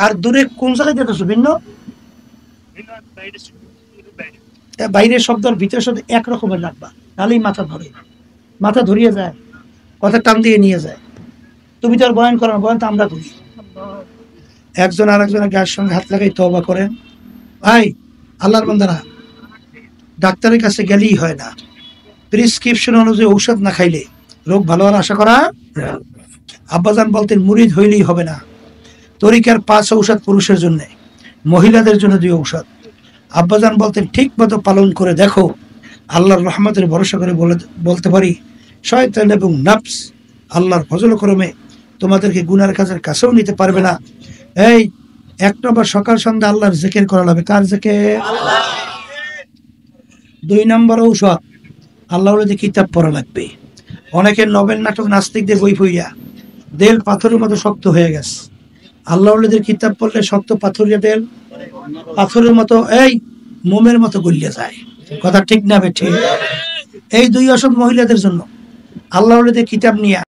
আর দূরে কোন জায়গায় যেতেছো ভিন্ন? বাইরের শব্দ আর ভিতরের শব্দ একরকমের রাখবা, তাহলেই মাথা ধরে, মাথা ধরিয়ে যায়, কথা টান দিয়ে নিয়ে যায়। তুমি তো আর বয়ান করো না, বয়ান তো আমরা করি। একজন আর একজনের গায়ের সঙ্গে হাত লাগাই তওবা করেন। ভাই আল্লাহর বান্দারা, ডাক্তারের কাছে গেলেই হয় না, প্রেসক্রিপশন অনুযায়ী ঔষধ না খাইলে রোগ ভালো হওয়ার আশা করা। আব্বাজান বলতেন মুরিদ হইলেই হবে না, তরিকার 5 ঔষধ পুরুষের জন্য, মহিলাদের জন্য 2 ঔষধ। আব্বাজান বলতেন ঠিক মতো পালন করে দেখো, আল্লাহর রহমতের ভরসা করে বলতে পারি শয়তান এবং নফস আল্লাহর ফজল করমে তোমাদেরকে গুনার কাজের কাছেও নিতে পারবে না। এই 1 নম্বর সকাল সন্ধ্যা আল্লাহর জিকির করা লাগবে। কার জিকির? 2 নম্বর ঔষধ আল্লাহর কিতাব পড়া লাগবে। অনেকের নভেল নাটক নাস্তিকদের বই পড়িয়া দেল পাথরের মতো শক্ত হয়ে গেছে। আল্লাহর কিতাব পড়লে শক্ত পাথরিয়া দেল পাথরের মতো এই মোমের মতো গলিয়ে যায়। কথা ঠিক না বেঠিক? এই 2 অসৎ মহিলাদের জন্য আল্লাহর কিতাব নিয়ে